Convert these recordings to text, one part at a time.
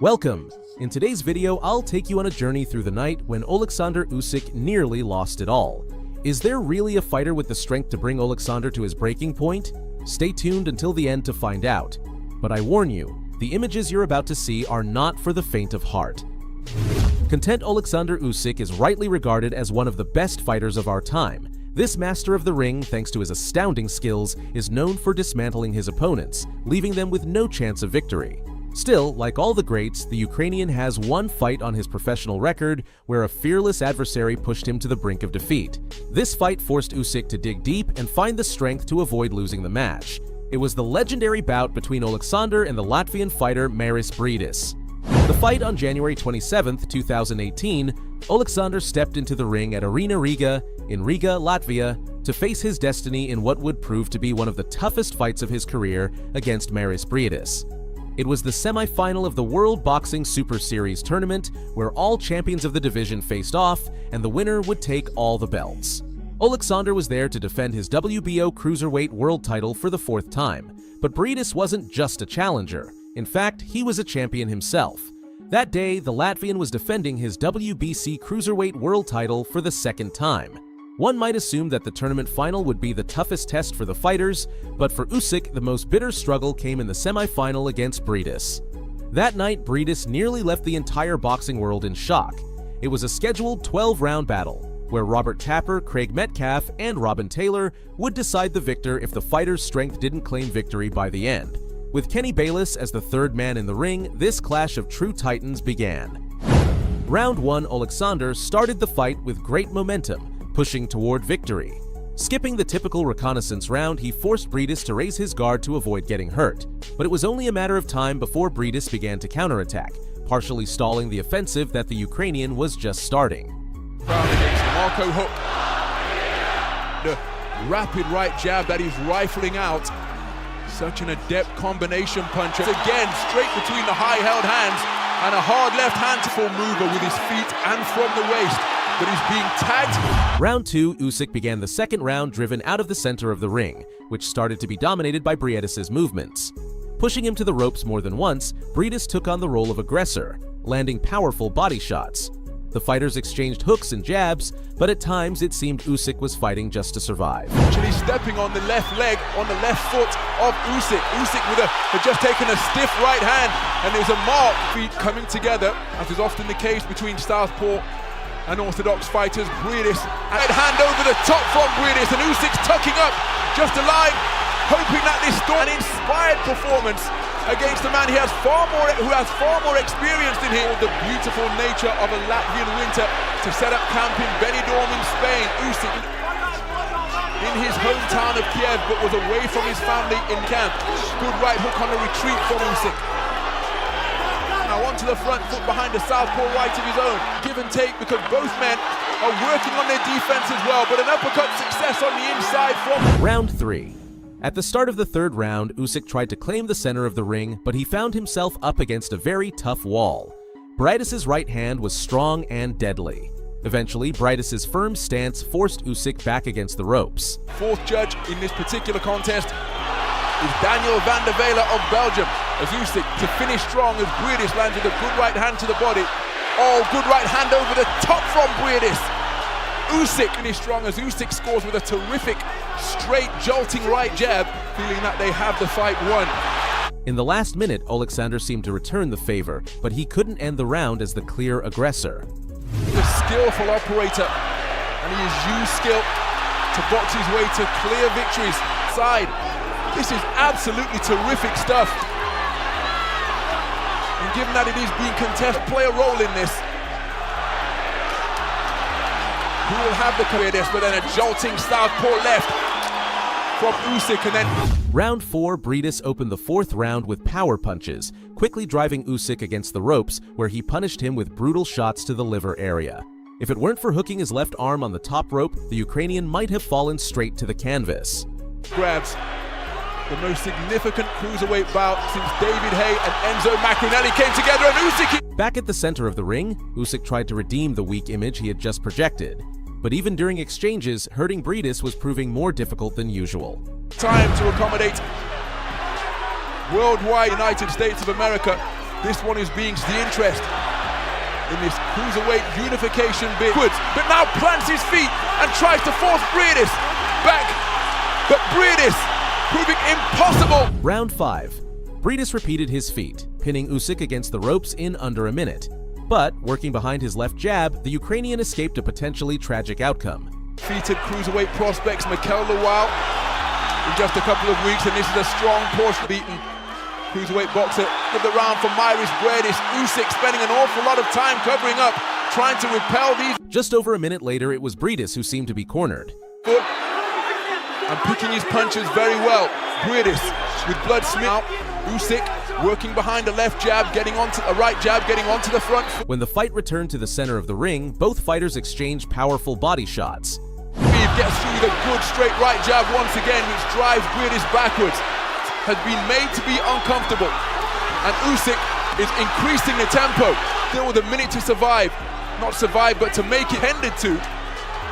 Welcome! In today's video, I'll take you on a journey through the night when Oleksandr Usyk nearly lost it all. Is there really a fighter with the strength to bring Oleksandr to his breaking point? Stay tuned until the end to find out. But I warn you, the images you're about to see are not for the faint of heart. Content Oleksandr Usyk is rightly regarded as one of the best fighters of our time. This master of the ring, thanks to his astounding skills, is known for dismantling his opponents, leaving them with no chance of victory. Still, like all the greats, the Ukrainian has one fight on his professional record where a fearless adversary pushed him to the brink of defeat. This fight forced Usyk to dig deep and find the strength to avoid losing the match. It was the legendary bout between Oleksandr and the Latvian fighter Maris Briedis. The fight on January 27, 2018, Oleksandr stepped into the ring at Arena Riga in Riga, Latvia, to face his destiny in what would prove to be one of the toughest fights of his career against Maris Briedis. It was the semi-final of the World Boxing Super Series tournament where all champions of the division faced off and the winner would take all the belts. Oleksandr was there to defend his WBO Cruiserweight World title for the fourth time, but Briedis wasn't just a challenger. In fact, he was a champion himself. That day, the Latvian was defending his WBC Cruiserweight World title for the second time. One might assume that the tournament final would be the toughest test for the fighters, but for Usyk, the most bitter struggle came in the semi-final against Briedis. That night, Briedis nearly left the entire boxing world in shock. It was a scheduled 12-round battle, where Robert Tapper, Craig Metcalf, and Robin Taylor would decide the victor if the fighter's strength didn't claim victory by the end. With Kenny Bayless as the third man in the ring, this clash of true titans began. Round 1, Oleksandr started the fight with great momentum, pushing toward victory. Skipping the typical reconnaissance round, he forced Briedis to raise his guard to avoid getting hurt. But it was only a matter of time before Briedis began to counterattack, partially stalling the offensive that the Ukrainian was just starting. Brown against Marco hook. The rapid right jab that he's rifling out. Such an adept combination puncher. Again, straight between the high-held hands and a hard left hand full mover with his feet and from the waist. But he's being tagged. Round 2, Usyk began the second round driven out of the center of the ring, which started to be dominated by Briedis' movements. Pushing him to the ropes more than once, Briedis took on the role of aggressor, landing powerful body shots. The fighters exchanged hooks and jabs, but at times it seemed Usyk was fighting just to survive. Actually stepping on the left leg, on the left foot of Usyk. Usyk had just taken a stiff right hand, and there's a mark. Feet coming together, as is often the case between southpaw and orthodox fighters. Briedis, right hand over the top from Briedis, and Usyk's tucking up, just alive, hoping that this an inspired performance against a man who has far more experience than him. The beautiful nature of a Latvian winter to set up camp in Benidorm in Spain. Usyk in his hometown of Kiev, but was away from his family in camp. Good right hook on the retreat from Usyk. Now onto the front foot behind the southpaw right of his own. Give and take because both men are working on their defense as well, but an uppercut success on the inside from Round 3. At the start of the third round, Usyk tried to claim the center of the ring, but he found himself up against a very tough wall. Briedis' right hand was strong and deadly. Eventually, Briedis' firm stance forced Usyk back against the ropes. Fourth judge in this particular contest is Daniel van der Velde of Belgium, as Usyk to finish strong as Briedis lands with a good right hand to the body. Oh, good right hand over the top from Briedis. Usyk finished strong as Usyk scores with a terrific, straight, jolting right jab, feeling that they have the fight won. In the last minute, Oleksandr seemed to return the favor, but he couldn't end the round as the clear aggressor. A skillful operator, and he has used skill to box his way to clear victories. Side. This is absolutely terrific stuff. And given that it is being contested, play a role in this. Who will have the career this, but then a jolting southpaw left from Usyk, and then Round 4, Briedis opened the fourth round with power punches, quickly driving Usyk against the ropes, where he punished him with brutal shots to the liver area. If it weren't for hooking his left arm on the top rope, the Ukrainian might have fallen straight to the canvas. Grabs the most significant cruiserweight bout since David Haye and Enzo Macronelli came together, and Usyk. Back at the center of the ring, Usyk tried to redeem the weak image he had just projected. But even during exchanges, hurting Briedis was proving more difficult than usual. Time to accommodate worldwide United States of America This one is being the interest in this cruiserweight unification bid. But now plants his feet and tries to force Briedis back. But Briedis proving impossible. Round 5. Briedis repeated his feat, pinning Usyk against the ropes in under a minute. But, working behind his left jab, the Ukrainian escaped a potentially tragic outcome. Defeated cruiserweight prospects Mikel Lawal in just a couple of weeks, and this is a strong portion beaten cruiserweight boxer of the round for Myris Briedis. Usyk spending an awful lot of time covering up, trying to repel these. Just over a minute later, it was Briedis who seemed to be cornered. And picking his punches very well. Briedis with blood smear. Usyk working behind a left jab, getting onto a right jab, getting onto the front. When the fight returned to the center of the ring, both fighters exchanged powerful body shots. Reeve gets through with a good straight right jab once again, which drives Briedis backwards. Has been made to be uncomfortable. And Usyk is increasing the tempo. Still with a minute to survive. Not survive, but to make it tended to.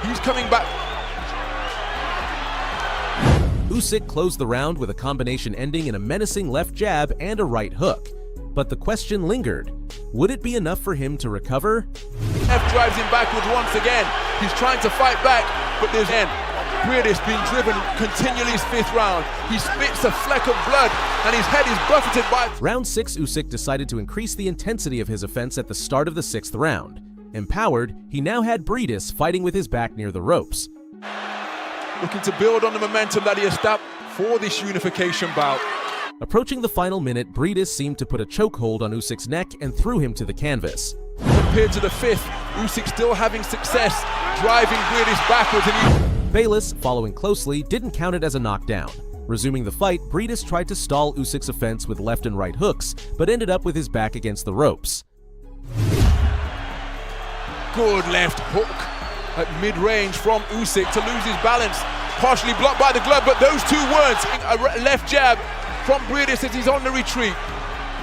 He's coming back. Usyk closed the round with a combination ending in a menacing left jab and a right hook. But the question lingered. Would it be enough for him to recover? F drives him backwards once again. He's trying to fight back, but there's end. Briedis being driven continually his 5th round. He spits a fleck of blood and his head is buffeted by... Round 6, Usyk decided to increase the intensity of his offense at the start of the 6th round. Empowered, he now had Briedis fighting with his back near the ropes. Looking to build on the momentum that he established for this unification bout. Approaching the final minute, Briedis seemed to put a chokehold on Usyk's neck and threw him to the canvas. Compared to the 5th, Usyk still having success driving Briedis backwards, and Bayless, following closely, didn't count it as a knockdown. Resuming the fight, Briedis tried to stall Usyk's offense with left and right hooks, but ended up with his back against the ropes. Good left hook at mid-range from Usyk to lose his balance. Partially blocked by the glove, but those two words, a left jab from Briedis as he's on the retreat.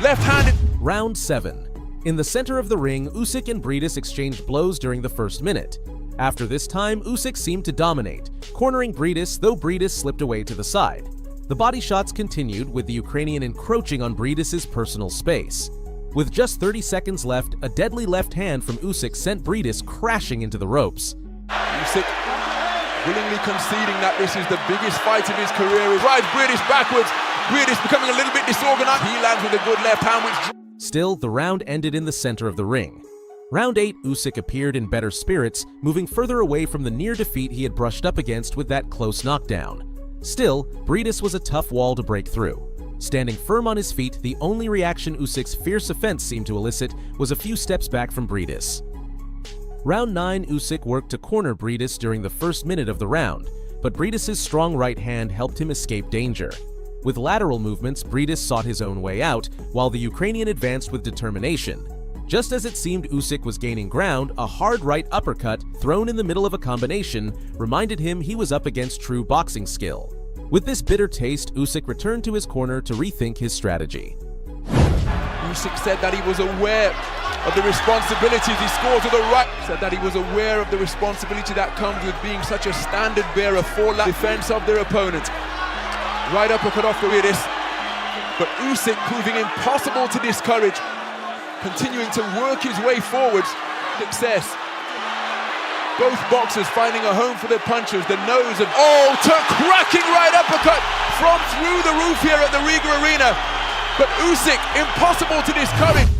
Left-handed. Round 7. In the center of the ring, Usyk and Briedis exchanged blows during the first minute. After this time, Usyk seemed to dominate, cornering Briedis, though Briedis slipped away to the side. The body shots continued, with the Ukrainian encroaching on Briedis' personal space. With just 30 seconds left, a deadly left hand from Usyk sent Briedis crashing into the ropes. Usyk willingly conceding that this is the biggest fight of his career. He drives Briedis backwards. Briedis becoming a little bit disorganized. He lands with a good left hand, which... Still, the round ended in the center of the ring. Round 8, Usyk appeared in better spirits, moving further away from the near defeat he had brushed up against with that close knockdown. Still, Briedis was a tough wall to break through. Standing firm on his feet, the only reaction Usyk's fierce offense seemed to elicit was a few steps back from Briedis. Round 9, Usyk worked to corner Briedis during the first minute of the round, but Briedis' strong right hand helped him escape danger. With lateral movements, Briedis sought his own way out, while the Ukrainian advanced with determination. Just as it seemed Usyk was gaining ground, a hard right uppercut, thrown in the middle of a combination, reminded him he was up against true boxing skill. With this bitter taste, Usyk returned to his corner to rethink his strategy. Usyk said that he was aware of the responsibilities he scored to the right. Said that he was aware of the responsibility that comes with being such a standard bearer for defense of their opponent. Right uppercut off the Briedis, but Usyk proving impossible to discourage, continuing to work his way forwards. Success. Both boxers finding a home for their punches. The nose of cracking right uppercut from through the roof here at the Riga Arena. But Usyk impossible to discourage.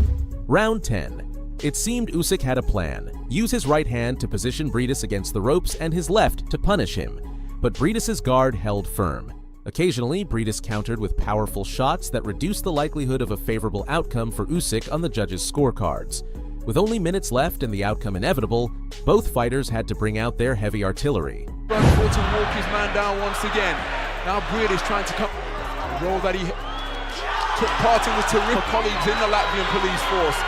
Round 10. It seemed Usyk had a plan. Use his right hand to position Briedis against the ropes and his left to punish him. But Briedis' guard held firm. Occasionally, Briedis countered with powerful shots that reduced the likelihood of a favorable outcome for Usyk on the judges' scorecards. With only minutes left and the outcome inevitable, both fighters had to bring out their heavy artillery. Front foot to walk his man down once again. Now Briedis trying to come. The role that he took part in with terrific colleagues in the Latvian police force.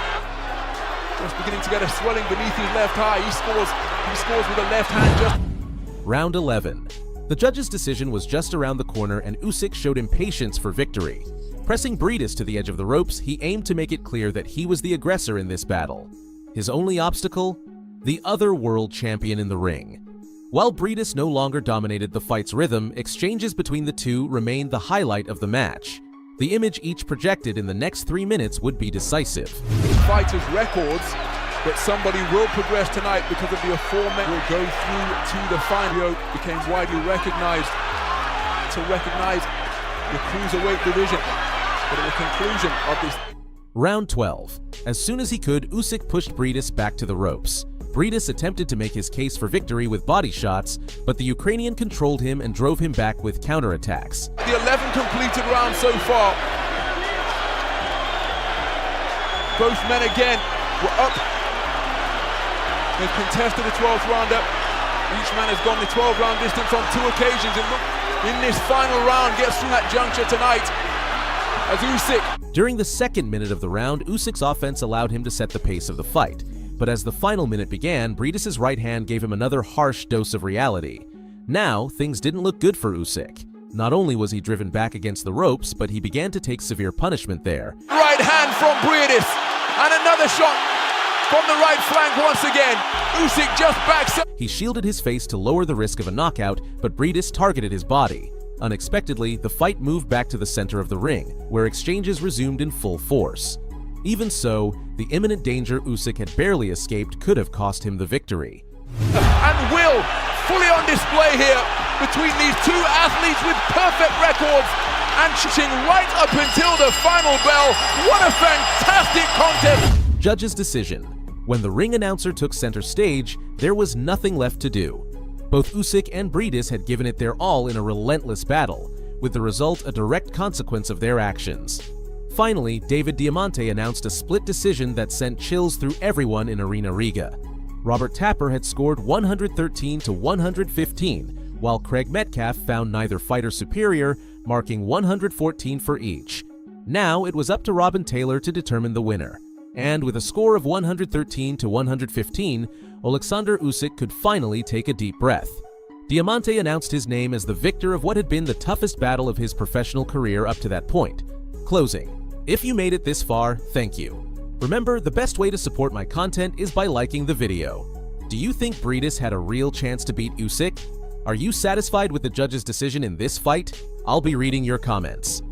Just beginning to get a swelling beneath his left eye. He scores with a left hand just. Round 11. The judge's decision was just around the corner and Usyk showed impatience for victory. Pressing Briedis to the edge of the ropes, he aimed to make it clear that he was the aggressor in this battle. His only obstacle? The other world champion in the ring. While Briedis no longer dominated the fight's rhythm, exchanges between the two remained the highlight of the match. The image each projected in the next 3 minutes would be decisive. Fighters' records, but somebody will progress tonight because of the aforementioned. Will go through to the final. Became widely recognized to recognize the cruiserweight division. But at the conclusion of this Round 12. As soon as he could, Usyk pushed Briedis back to the ropes. Briedis attempted to make his case for victory with body shots, but the Ukrainian controlled him and drove him back with counterattacks. The 11 completed rounds so far. Both men again were up. They've contested the 12th rounder. Each man has gone the 12-round distance on 2 occasions. And look, in this final round, gets from that juncture tonight as Usyk. During the second minute of the round, Usyk's offense allowed him to set the pace of the fight. But as the final minute began, Briedis' right hand gave him another harsh dose of reality. Now, things didn't look good for Usyk. Not only was he driven back against the ropes, but he began to take severe punishment there. Right hand from Briedis, and another shot from the right flank once again. Usyk just backs up. He shielded his face to lower the risk of a knockout, but Briedis targeted his body. Unexpectedly, the fight moved back to the center of the ring, where exchanges resumed in full force. Even so, the imminent danger Usyk had barely escaped could have cost him the victory. And will fully on display here between these two athletes with perfect records and shooting right up until the final bell. What a fantastic contest! Judge's decision. When the ring announcer took center stage, there was nothing left to do. Both Usyk and Briedis had given it their all in a relentless battle, with the result a direct consequence of their actions. Finally, David Diamante announced a split decision that sent chills through everyone in Arena Riga. Robert Tapper had scored 113 to 115, while Craig Metcalf found neither fighter superior, marking 114 for each. Now it was up to Robin Taylor to determine the winner. And with a score of 113 to 115, Oleksandr Usyk could finally take a deep breath. Diamante announced his name as the victor of what had been the toughest battle of his professional career up to that point. Closing. If you made it this far, thank you. Remember, the best way to support my content is by liking the video. Do you think Briedis had a real chance to beat Usyk? Are you satisfied with the judge's decision in this fight? I'll be reading your comments.